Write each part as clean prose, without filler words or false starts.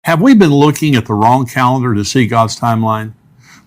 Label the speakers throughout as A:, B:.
A: Have we been looking at the wrong calendar to see God's timeline?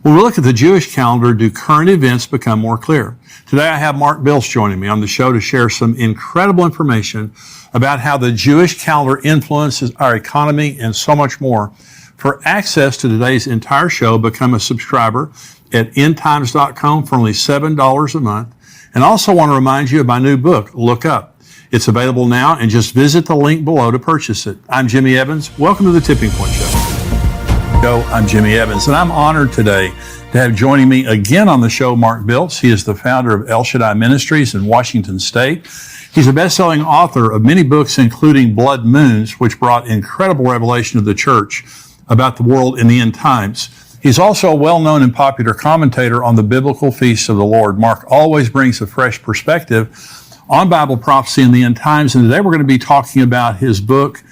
A: When we look at the Jewish calendar, do current events become more clear? Today I have Mark Bills joining me on the show to share some incredible information about how the Jewish calendar influences our economy and so much more. For access to today's entire show, become a subscriber at endtimes.com for only $7 a month. And also want to remind you of my new book, Look Up. It's available now, and just visit the link below to purchase it. I'm Jimmy Evans. Welcome to the Tipping Point Show. I'm Jimmy Evans, and I'm honored today to have joining me again on the show Mark Bills. He is the founder of El Shaddai Ministries in Washington State. He's a best-selling author of many books, including Blood Moons, which brought incredible revelation to the church about the world in the end times. He's also a well-known and popular commentator on the biblical feasts of the Lord. Mark always brings a fresh perspective on Bible prophecy in the end times, and today we're going to be talking about his book,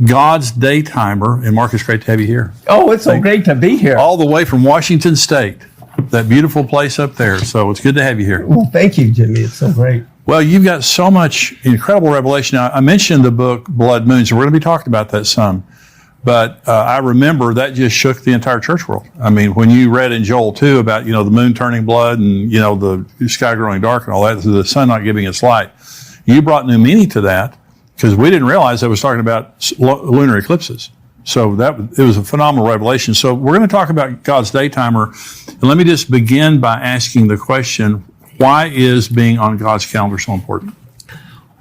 A: God's Daytimer. And Mark, it's great to have you here.
B: Oh, it's so great to be here.
A: All the way from Washington State, that beautiful place up there. So it's good to have you here.
B: Well, thank you, Jimmy. It's so great.
A: Well, you've got so much incredible revelation. Now, I mentioned the book Blood Moons, and we're going to be talking about that some. But I remember that just shook the entire church world. I mean, when you read in Joel 2 about, the moon turning blood and, the sky growing dark and all that, the sun not giving its light, you brought new meaning to that because we didn't realize it was talking about lunar eclipses. So it was a phenomenal revelation. So we're going to talk about God's Daytimer. And let me just begin by asking the question, why is being on God's calendar so important?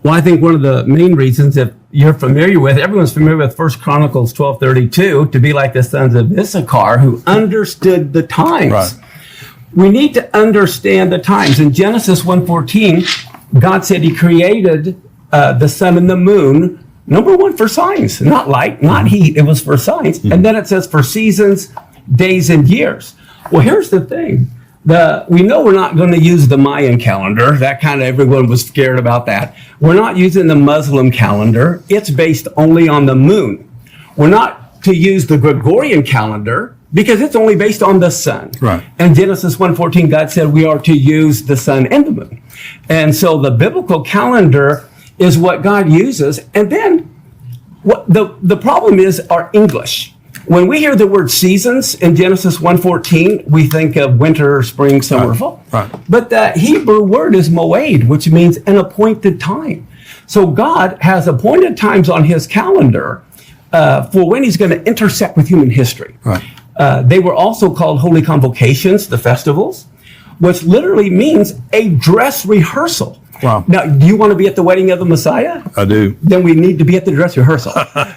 B: Well, I think one of the main reasons, if you're familiar with, everyone's familiar with 1 Chronicles 12:32, to be like the sons of Issachar who understood the times.
A: Right.
B: We need to understand the times. In Genesis 1:14, God said he created the sun and the moon, number one, for signs, not light, not heat. It was for signs. And then it says for seasons, days, and years. Well, here's the thing. We know we're not going to use the Mayan calendar. That kind of everyone was scared about that. We're not using the Muslim calendar. It's based only on the moon. We're not to use the Gregorian calendar because it's only based on the sun.
A: Right.
B: And Genesis 1:14, God said we are to use the sun and the moon. And so the biblical calendar is what God uses. And then what the problem is our English. When we hear the word seasons in Genesis 1:14, we think of winter, spring, summer, fall.
A: Right.
B: But the Hebrew word is moed, which means an appointed time. So God has appointed times on his calendar for when he's going to intersect with human history.
A: Right.
B: They were also called holy convocations, the festivals, which literally means a dress rehearsal.
A: Wow.
B: Now, do you want to be at the wedding of the Messiah?
A: I do.
B: Then we need to be at the dress rehearsal.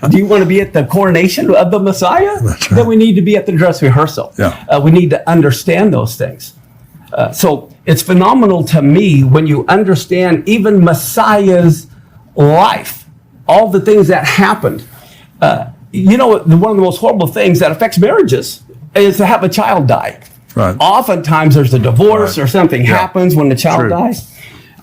B: Do you want to be at the coronation of the Messiah?
A: That's right.
B: Then we need to be at the dress rehearsal.
A: Yeah.
B: We need to understand those things. So it's phenomenal to me when you understand even Messiah's life, all the things that happened. One of the most horrible things that affects marriages is to have a child die.
A: Right.
B: Oftentimes there's a divorce or something happens when the child dies.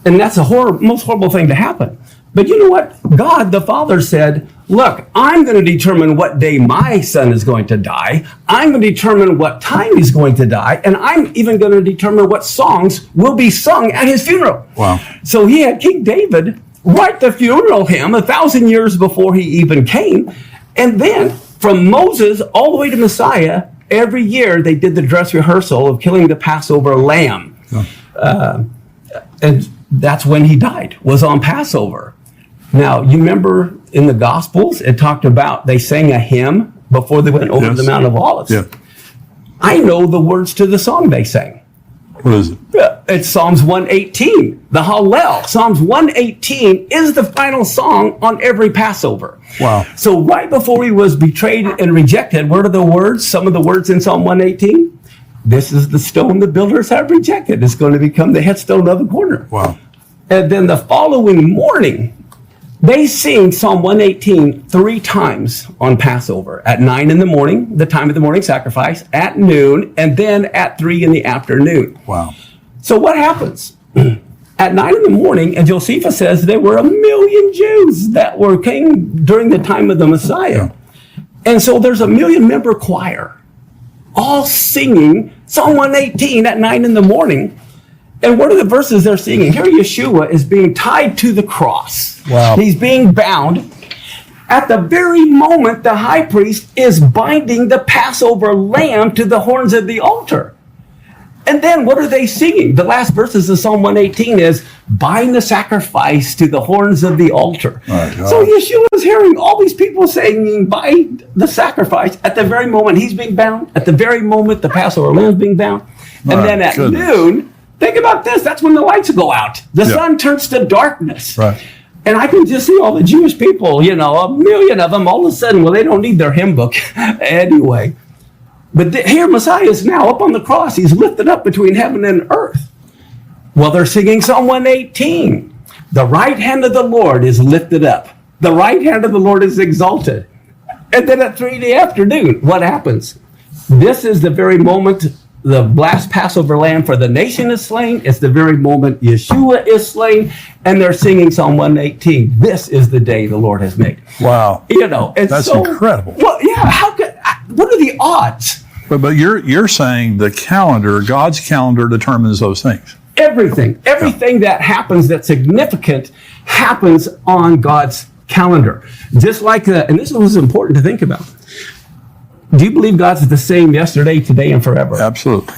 B: And that's the most horrible thing to happen. But you know what? God, the Father, said, look, I'm going to determine what day my son is going to die. I'm going to determine what time he's going to die. And I'm even going to determine what songs will be sung at his funeral.
A: Wow.
B: So he had King David write the funeral hymn 1,000 years before he even came. And then from Moses all the way to Messiah, every year they did the dress rehearsal of killing the Passover lamb. And that's when he died, was on Passover. Now, you remember in the Gospels, it talked about they sang a hymn before they went over the Mount of Olives.
A: Yeah.
B: I know the words to the song they sang.
A: What is it?
B: It's Psalms 118, the Hallel. Psalms 118 is the final song on every Passover.
A: Wow.
B: So right before he was betrayed and rejected, what are the words? Some of the words in Psalm 118? This is the stone the builders have rejected. It's going to become the headstone of the corner.
A: Wow.
B: And then the following morning, they sing Psalm 118 3 times on Passover. At 9 in the morning, the time of the morning sacrifice, at noon, and then at 3 in the afternoon.
A: Wow.
B: So what happens? At 9 in the morning, and Josephus says there were 1 million Jews that came during the time of the Messiah. Yeah. And so there's a 1 million-member choir all singing Psalm 118 at 9 in the morning. And what are the verses they're singing? Here Yeshua is being tied to the cross.
A: Wow.
B: He's being bound. At the very moment, the high priest is binding the Passover lamb to the horns of the altar. And then what are they singing? The last verses of Psalm 118 is, bind the sacrifice to the horns of the altar. So Yeshua is hearing all these people saying, bind the sacrifice at the very moment he's being bound, at the very moment the Passover lamb is being bound. And then at noon, think about this, that's when the lights go out. The sun turns to darkness.
A: Right.
B: And I can just see all the Jewish people, you know, a million of them, all of a sudden, well, they don't need their hymn book anyway. But here Messiah is now up on the cross. He's lifted up between heaven and earth. Well, they're singing Psalm 118. The right hand of the Lord is lifted up. The right hand of the Lord is exalted. And then at 3 in the afternoon, what happens? This is the very moment the last Passover lamb for the nation is slain. It's the very moment Yeshua is slain. And they're singing Psalm 118. This is the day the Lord has made.
A: Wow.
B: You know, and
A: that's incredible.
B: Well, yeah, what are the odds?
A: But you're saying the calendar, God's calendar determines those things.
B: Everything that happens that's significant happens on God's calendar. Just like and this was important to think about. Do you believe God's the same yesterday, today, and forever?
A: Absolutely.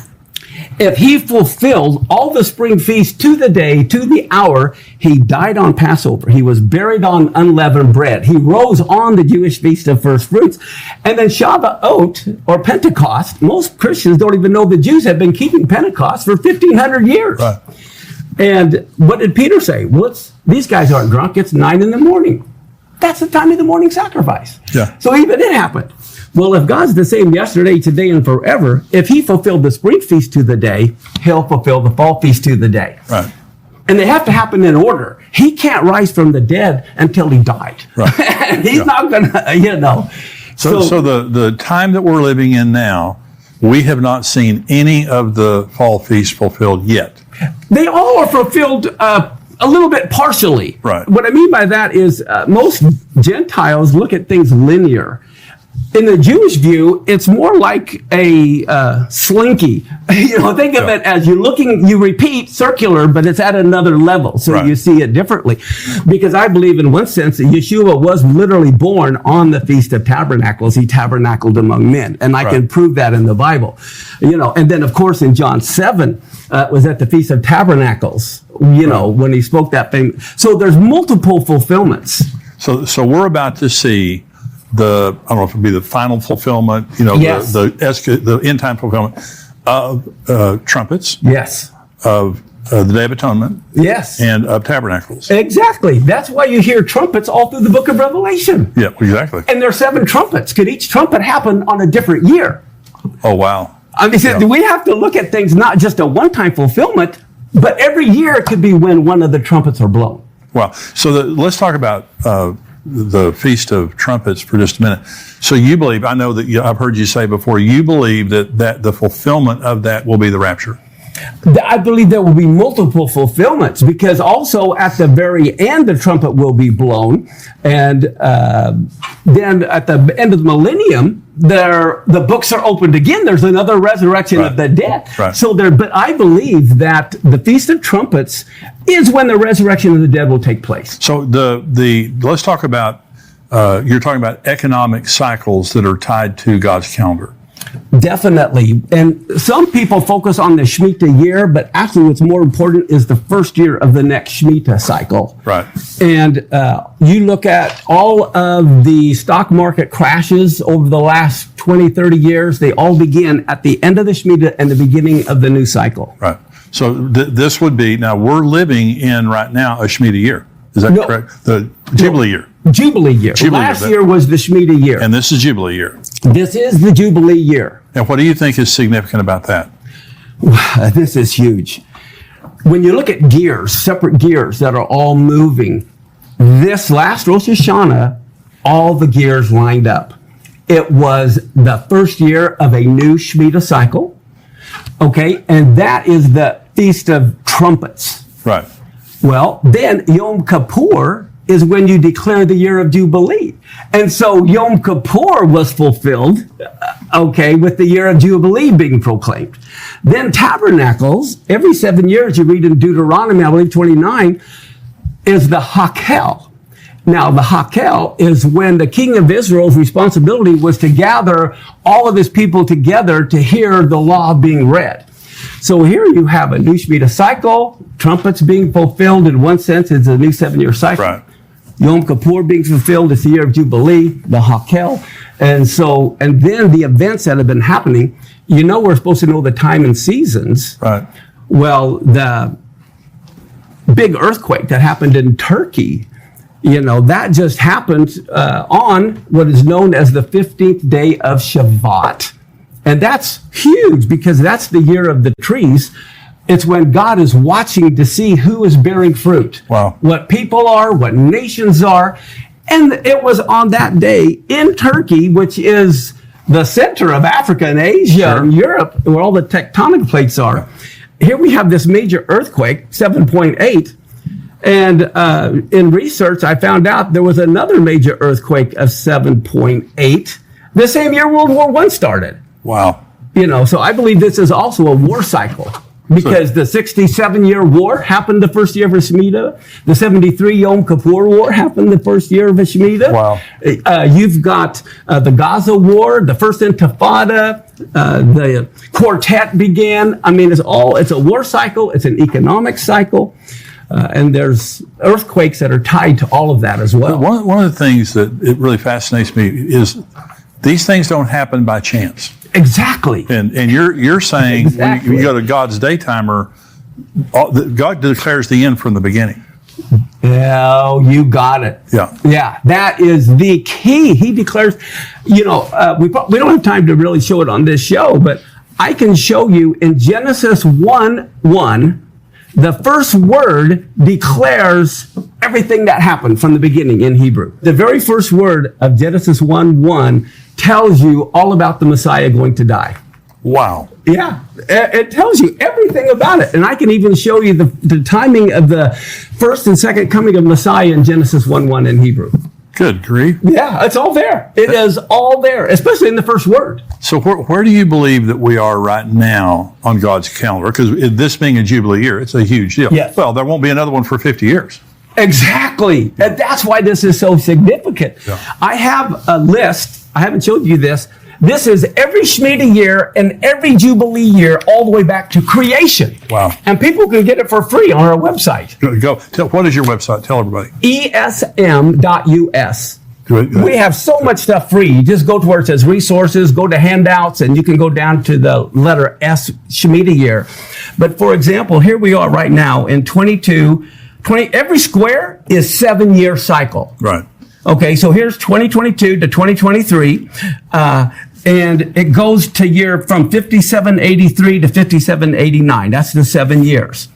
B: If he fulfilled all the spring feasts to the day, to the hour, he died on Passover. He was buried on unleavened bread. He rose on the Jewish feast of first fruits. And then Shavuot, or Pentecost, most Christians don't even know the Jews have been keeping Pentecost for 1,500 years.
A: Right.
B: And what did Peter say? Well, these guys aren't drunk. It's 9 a.m. That's the time of the morning sacrifice.
A: Yeah.
B: So even it happened. Well, if God's the same yesterday, today, and forever, if he fulfilled the spring feast to the day, he'll fulfill the fall feast to the day.
A: Right.
B: And they have to happen in order. He can't rise from the dead until he died.
A: Right.
B: And he's not going to, you know.
A: So the time that we're living in now, we have not seen any of the fall feasts fulfilled yet.
B: They all are fulfilled a little bit partially.
A: Right.
B: What I mean by that is most Gentiles look at things linear. In the Jewish view, it's more like a slinky. You know, think of it as you repeat circular, but it's at another level. So you see it differently. Because I believe in one sense that Yeshua was literally born on the Feast of Tabernacles. He tabernacled among men. And I can prove that in the Bible. You know, and then of course in John 7, was at the Feast of Tabernacles, you know, when he spoke that thing. So there's multiple fulfillments.
A: So we're about to see I don't know if it'll be the final fulfillment, you know, the end time fulfillment of trumpets.
B: Yes.
A: Of the Day of Atonement.
B: Yes.
A: And of Tabernacles.
B: Exactly. That's why you hear trumpets all through the book of Revelation.
A: Yeah, exactly.
B: And there are 7 trumpets. Could each trumpet happen on a different year?
A: Oh, wow.
B: I mean, we have to look at things not just a one-time fulfillment, but every year it could be when one of the trumpets are blown.
A: Wow. So let's talk about the Feast of Trumpets for just a minute. So you believe, I know that I've heard you say before, you believe that the fulfillment of that will be the rapture.
B: I believe there will be multiple fulfillments because also at the very end the trumpet will be blown, and then at the end of the millennium the books are opened again. There's another resurrection of the dead.
A: Right.
B: But I believe that the Feast of Trumpets is when the resurrection of the dead will take place.
A: So let's talk about you're talking about economic cycles that are tied to God's calendar.
B: Definitely. And some people focus on the Shemitah year, but actually what's more important is the first year of the next Shemitah cycle.
A: Right.
B: And you look at all of the stock market crashes over the last 20, 30 years, they all begin at the end of the Shemitah and the beginning of the new cycle.
A: Right. So this would be, now we're living in right now a Shemitah year. Is that correct? The Jubilee year.
B: Jubilee year. Last year was the Shemitah year.
A: And this is Jubilee year.
B: This is the Jubilee year.
A: And what do you think is significant about that?
B: This is huge. When you look at gears, separate gears that are all moving, this last Rosh Hashanah, all the gears lined up. It was the first year of a new Shemitah cycle. Okay, and that is the Feast of Trumpets.
A: Right.
B: Well, then Yom Kippur is when you declare the year of Jubilee. And so Yom Kippur was fulfilled, with the year of Jubilee being proclaimed. Then Tabernacles, every 7 years, you read in Deuteronomy, I believe 29, is the Hakel. Now, the Hakel is when the king of Israel's responsibility was to gather all of his people together to hear the law being read. So here you have a new Shemitah cycle, trumpets being fulfilled in one sense, it's a new 7-year cycle.
A: Right.
B: Yom Kippur being fulfilled, it's the year of Jubilee, the Hakel. And then the events that have been happening, we're supposed to know the time and seasons.
A: Right.
B: Well, the big earthquake that happened in Turkey, that just happened on what is known as the 15th day of Shavuot. And that's huge because that's the year of the trees. It's when God is watching to see who is bearing fruit.
A: Wow.
B: What people are, what nations are. And it was on that day in Turkey, which is the center of Africa and Asia and Europe, where all the tectonic plates are. Here we have this major earthquake, 7.8. And in research, I found out there was another major earthquake of 7.8 the same year World War I started.
A: Wow.
B: So I believe this is also a war cycle because the 67-year war happened the first year of a Shemitah. The 73 Yom Kippur War happened the first year of a Shemitah.
A: Wow.
B: You've got the Gaza War, the first Intifada, the quartet began. I mean, it's a war cycle. It's an economic cycle. And there's earthquakes that are tied to all of that as well.
A: One of the things that it really fascinates me is these things don't happen by chance.
B: Exactly.
A: And you're saying
B: Exactly.
A: when you go to God's daytimer, God declares the end from the beginning.
B: Oh, you got it.
A: Yeah.
B: Yeah, that is the key. He declares, we don't have time to really show it on this show, but I can show you in Genesis 1:1, the first word declares everything that happened from the beginning in Hebrew. The very first word of Genesis 1:1 tells you all about the Messiah going to die.
A: Wow.
B: Yeah, it tells you everything about it. And I can even show you the timing of the first and second coming of Messiah in Genesis 1:1 in Hebrew.
A: Good grief.
B: Yeah, it's all there. It is all there, especially in the first word.
A: So where do you believe that we are right now on God's calendar? Because this being a Jubilee year, it's a huge deal.
B: Yes.
A: Well, there won't be another one for 50 years.
B: Exactly. And that's why this is so significant.
A: Yeah.
B: I have a list. I haven't showed you this. This is every Shemitah year and every Jubilee year all the way back to creation.
A: Wow.
B: And people can get it for free on our website.
A: What is your website? Tell everybody.
B: ESM.us.
A: Good.
B: We have so much stuff free. You just go to where it says resources, go to handouts, and you can go down to the letter S, Shemitah year. But for example, here we are right now in 20, every square is 7-year cycle.
A: Right.
B: Okay, so here's 2022 to 2023, and it goes to year from 5783 to 5789. That's the 7 years.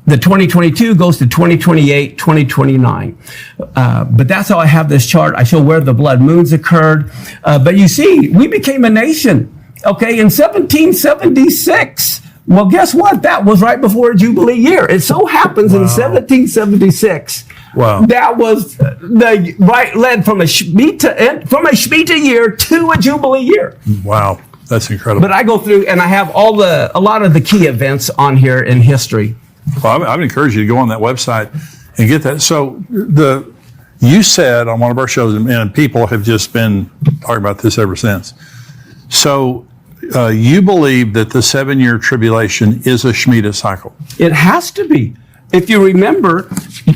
B: The 2022 goes to 2028, 2029. But that's how I have this chart. I show where the blood moons occurred. But you see, we became a nation, okay, in 1776. Well, guess what? That was right before a Jubilee year. It so happens in 1776.
A: Wow.
B: That was led from a Shemitah year to a Jubilee year.
A: Wow. That's incredible.
B: But I go through and I have a lot of the key events on here in history.
A: Well, I would encourage you to go on that website and get that. So you said on one of our shows, and people have just been talking about this ever since. So you believe that the 7-year tribulation is a Shemitah cycle?
B: It has to be. If you remember,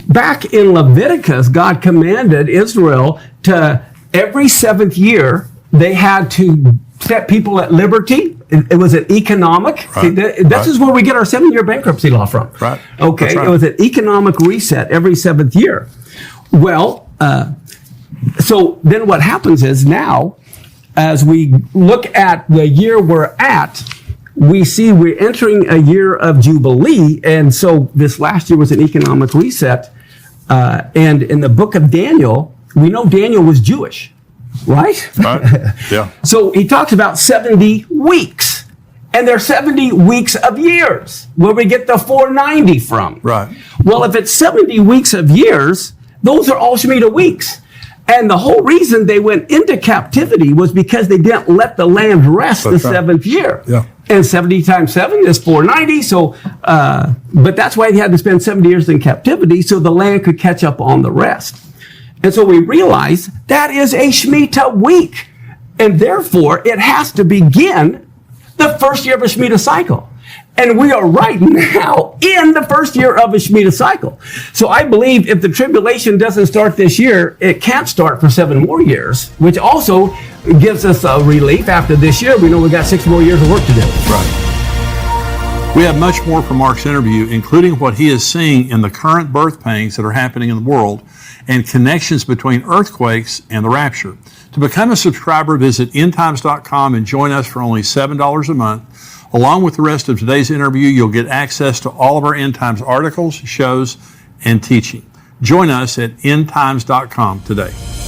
B: back in Leviticus, God commanded Israel to every 7th year, they had to set people at liberty. It was an economic.
A: Right.
B: This is where we get our 7-year bankruptcy law from.
A: Right.
B: Okay.
A: That's right.
B: It was an economic reset every 7th year. Well, so then what happens is now, as we look at the year we're at, we see we're entering a year of Jubilee. And so this last year was an economic reset. And in the book of Daniel, we know Daniel was Jewish, right?
A: Right. Yeah.
B: So he talks about 70 weeks. And they're 70 weeks of years, where we get the 490 from.
A: Right.
B: Well, if it's 70 weeks of years, those are all Shemitah weeks. And the whole reason they went into captivity was because they didn't let the land rest the 7th year.
A: Yeah.
B: And 70 times 7 is 490. So, but that's why they had to spend 70 years in captivity so the land could catch up on the rest. And so we realize that is a Shemitah week. And therefore, it has to begin the first year of a Shemitah cycle. And we are right now in the first year of a Shemitah cycle. So I believe if the tribulation doesn't start this year, it can't start for 7 more years, which also gives us a relief after this year. We know we got 6 more years of work to do.
A: Right. We have much more from Mark's interview, including what he is seeing in the current birth pangs that are happening in the world and connections between earthquakes and the rapture. To become a subscriber, visit endtimes.com and join us for only $7 a month. Along with the rest of today's interview, you'll get access to all of our End Times articles, shows, and teaching. Join us at endtimes.com today.